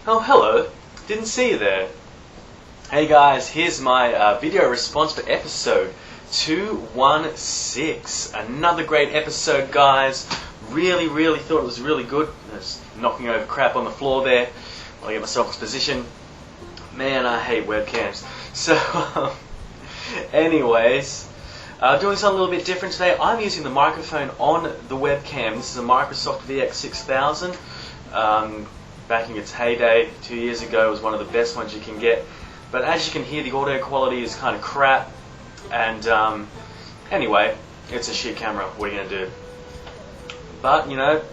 Oh, hello. Didn't see you there. Hey guys, here's my video response for episode 216. Another great episode, guys. Really thought it was really good. Just knocking over crap on the floor there while I get myself in position. Man, I hate webcams. So, anyways, doing something a little bit different today. I'm using the microphone on the webcam. This is a Microsoft VX6000. Back in its heyday, 2 years ago, it was one of the best ones you can get. But as you can hear, the audio quality is kind of crap. And anyway, it's a shit camera. What are you going to do? But, you know,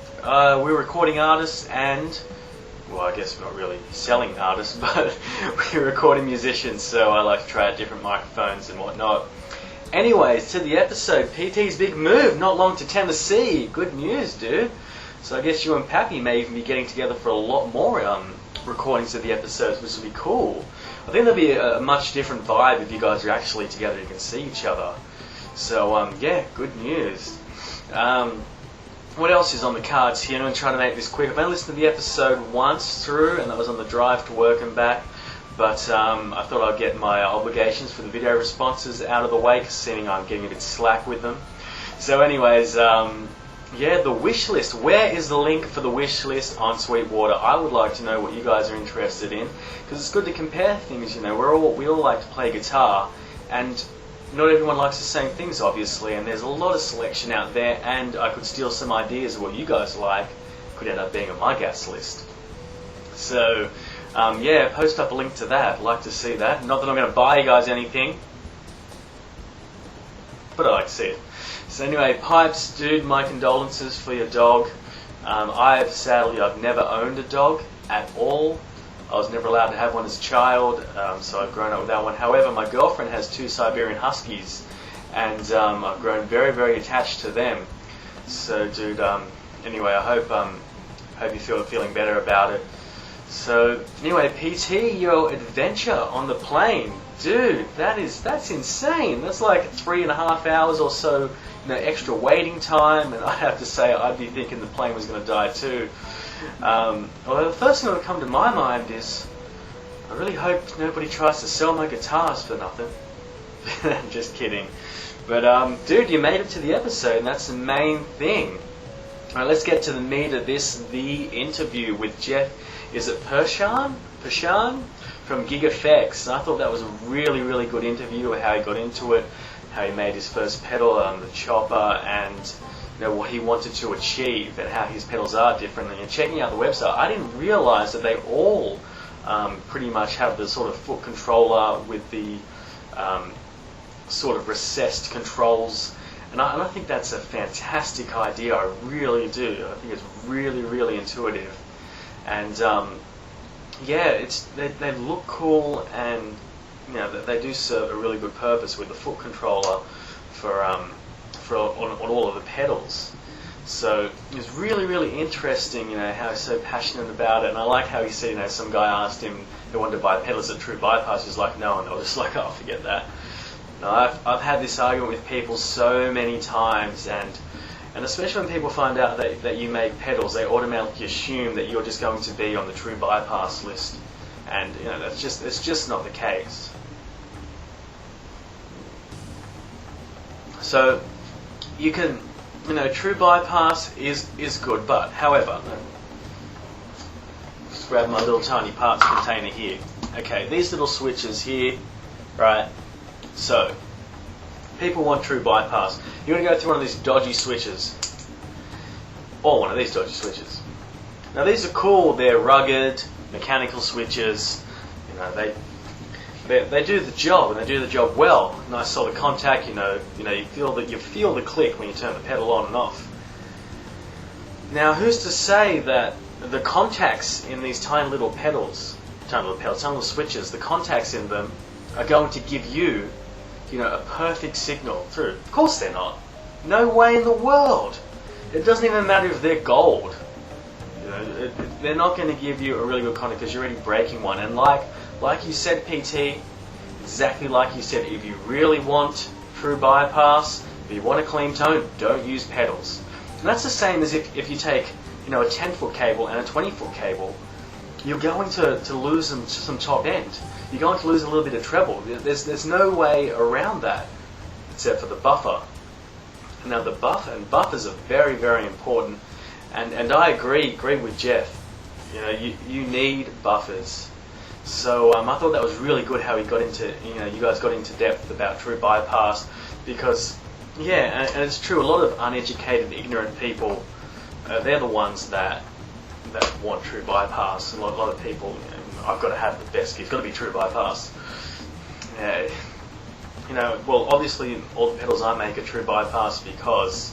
we're recording artists and, well, I guess we're not really selling artists, but we're recording musicians, so I like to try out different microphones and whatnot. Anyways, to the episode, PT's big move, not long to Tennessee. Good news, dude. So I guess you and Pappy may even be getting together for a lot more recordings of the episodes, which will be cool. I think there'll be a much different vibe if you guys are actually together and you can see each other. So, yeah, good news. What else is on the cards here? I'm going to try to make this quick. I've only listened to the episode once through, and that was on the drive to work and back. But I thought I'd get my obligations for the video responses out of the way, because seeing I'm getting a bit slack with them. So anyways, yeah, the wish list. Where is the link for the wish list on Sweetwater? I would like to know what you guys are interested in, because it's good to compare things. You know, we all like to play guitar, and not everyone likes the same things, obviously. And there's a lot of selection out there, and I could steal some ideas of what you guys like. Could end up being on my guest list. So, yeah, post up a link to that. I'd like to see that. Not that I'm going to buy you guys anything, but I'd like to see it. So anyway, Pipes, dude, my condolences for your dog. Sadly, I've never owned a dog at all. I was never allowed to have one as a child, so I've grown up without one. However, my girlfriend has 2 Siberian Huskies, and I've grown very attached to them. So, dude, anyway, I hope you're feeling better about it. So, anyway, PT, your adventure on the plane. Dude, that's insane. That's like 3.5 hours or so, you know, extra waiting time, and I have to say I'd be thinking the plane was going to die too. Although the first thing that would come to my mind is, I really hope nobody tries to sell my guitars for nothing. Just kidding. But dude, you made it to the episode, and that's the main thing. Alright, let's get to the meat of this, the interview with Jeff, is it Pershan from Gig Effects. I thought that was a really good interview, how he got into it, how he made his first pedal, the chopper, and you know what he wanted to achieve, and how his pedals are different. And checking out the website, I didn't realize that they all pretty much have the sort of foot controller with the sort of recessed controls. And I think that's a fantastic idea. I really do. I think it's really intuitive. And yeah, they look cool, and you know they do serve a really good purpose with the foot controller for on all of the pedals. So it's really interesting, you know, how he's so passionate about it. And I like how he said, you know, some guy asked him if he wanted to buy pedals at True Bypass. He's like, no, and they were just like, oh, forget that. No, I've had this argument with people so many times, and especially when people find out that you make pedals, they automatically assume that you're just going to be on the True Bypass list, and you know it's just not the case. So you can, you know, True Bypass is good, but however, just grab my little tiny parts container here. Okay, these little switches here, right? So people want True Bypass. You're going to go through one of these dodgy switches, or one of these dodgy switches. Now these are cool. They're rugged, mechanical switches. You know, they do the job, and they do the job well. Nice solid contact. You know, you feel the click when you turn the pedal on and off. Now, who's to say that the contacts in these tiny little switches, the contacts in them are going to give you, you know, a perfect signal through? Of course they're not. No way in the world. It doesn't even matter if they're gold. You know, they're not going to give you a really good contact because you're already breaking one. And like you said, PT, exactly like you said, if you really want True Bypass, if you want a clean tone, don't use pedals. And that's the same as if you take, you know, a 10-foot cable and a 20-foot cable, you're going to lose some top end. You're going to lose a little bit of treble. There's no way around that except for the buffer. Now the buffers are very, very important, and I agree with Jeff. You know, you need buffers. So I thought that was really good how he got into, you guys got into depth about true bypass, because yeah, and it's true, a lot of uneducated, ignorant people, they're the ones that want true bypass. And a lot of people, I've got to have the best gift, it's got to be true bypass. Well, obviously all the pedals I make are true bypass because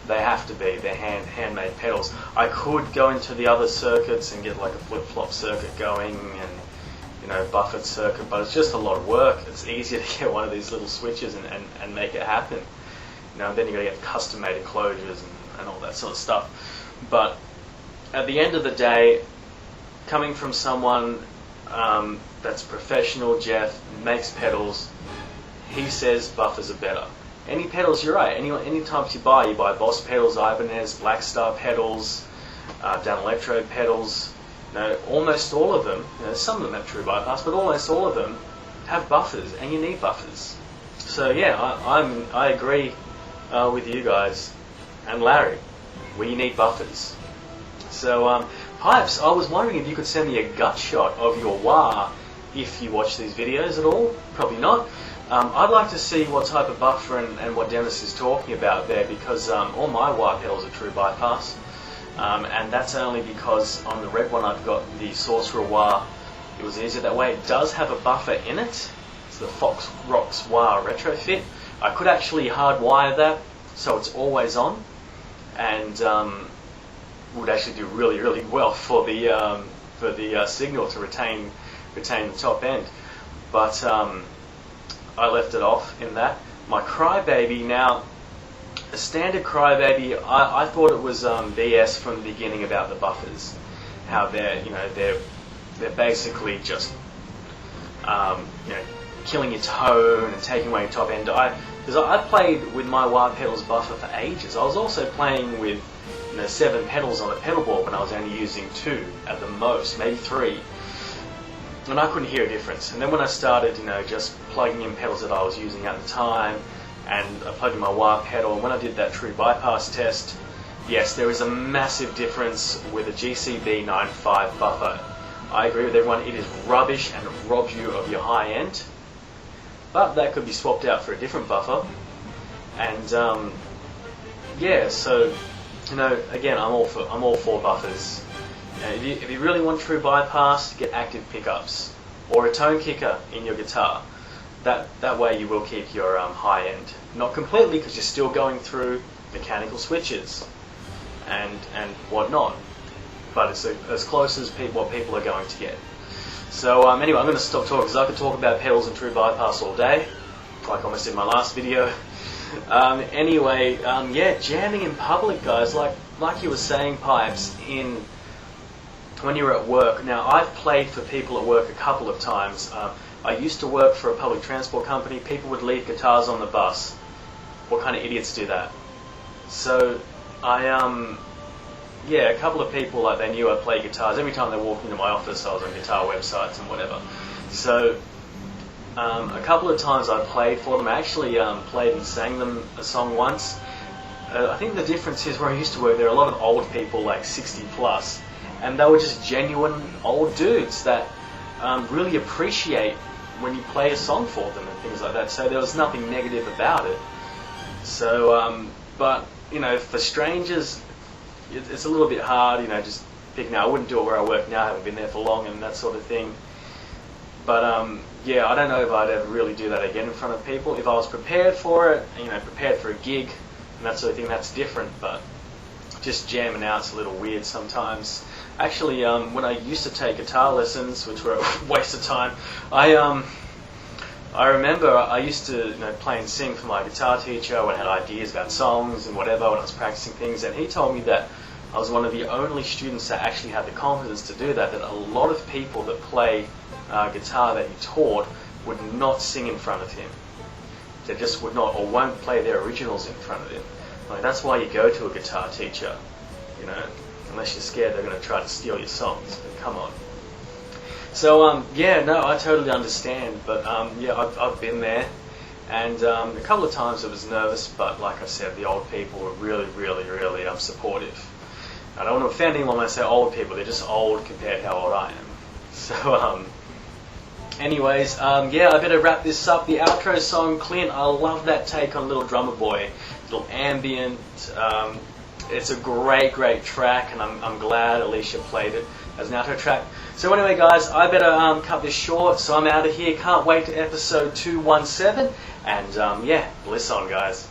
they have to be. They're handmade pedals. I could go into the other circuits and get like a flip-flop circuit going and buffered circuit, but it's just a lot of work. It's easier to get one of these little switches and make it happen. Then you've got to get custom-made enclosures and all that sort of stuff. But at the end of the day, coming from someone that's professional, Jeff, makes pedals, he says buffers are better. Any pedals, you're right. Any types you buy Boss pedals, Ibanez, Black Star pedals, Danelectro pedals. Almost all of them, some of them have true bypass, but almost all of them have buffers, and you need buffers. So yeah, I agree with you guys and Larry. We need buffers. So Pipes, I was wondering if you could send me a gut shot of your wah if you watch these videos at all. Probably not. I'd like to see what type of buffer and what Dennis is talking about there, because all my wah pedals are true bypass. And that's only because on the red one I've got the Sorcerer wah. It was easier that way. It does have a buffer in it. It's the Fox Rocks wah retrofit. I could actually hardwire that so it's always on, and would actually do really, really well for the signal to retain the top end. But I left it off in that. My Crybaby now. A standard Crybaby, I thought it was BS from the beginning about the buffers, how they're basically just killing your tone and taking away your top end. Because I played with my wah pedals buffer for ages. I was also playing with 7 pedals on a pedal board when I was only using 2 at the most, maybe 3, and I couldn't hear a difference. And then when I started, just plugging in pedals that I was using at the time, and I plugged in my wah pedal, and when I did that true bypass test, yes, there is a massive difference with a GCB 9.5 buffer. I agree with everyone, it is rubbish and it robs you of your high end, but that could be swapped out for a different buffer. And yeah, so again, I'm all for buffers. If you really want true bypass, get active pickups or a tone kicker in your guitar. That way you will keep your high end. Not completely, because you're still going through mechanical switches and whatnot, but it's as close as what people are going to get. So anyway, I'm going to stop talking because I could talk about pedals and true bypass all day, like almost in my last video. Anyway, yeah, jamming in public, guys, like you were saying, Pipes, when you're at work. Now, I've played for people at work a couple of times. I used to work for a public transport company. People would leave guitars on the bus. What kind of idiots do that? So yeah, a couple of people, they knew I played guitars. Every time they walked into my office, I was on guitar websites and whatever. So a couple of times I played for them. I actually played and sang them a song once. I think the difference is where I used to work, there are a lot of old people, like 60 plus, and they were just genuine old dudes that really appreciate when you play a song for them and things like that. So there was nothing negative about it. So, but for strangers, it's a little bit hard. Just picking out. I wouldn't do it where I work now. I haven't been there for long and that sort of thing. But yeah, I don't know if I'd ever really do that again in front of people. If I was prepared for it, prepared for a gig and that sort of thing, that's different. But just jamming out's a little weird sometimes. Actually, when I used to take guitar lessons, which were a waste of time, I remember I used to play and sing for my guitar teacher when I had ideas about songs and whatever when I was practicing things, and he told me that I was one of the only students that actually had the confidence to do that, that a lot of people that play guitar that he taught would not sing in front of him. They just would not, or won't play their originals in front of him. That's why you go to a guitar teacher, unless you're scared they're going to try to steal your songs. But come on. So yeah, no, I totally understand. But yeah, I've been there, and a couple of times I was nervous. But like I said, the old people were really, really, really supportive. I don't want to offend anyone when I say old people. They're just old compared to how old I am. So anyways, yeah, I better wrap this up. The outro song, Clint, I love that take on Little Drummer Boy. Little ambient. It's a great, great track, and I'm glad Alicia played it as an outro track. So anyway, guys, I better cut this short, so I'm out of here. Can't wait to episode 217, and yeah, bliss on, guys.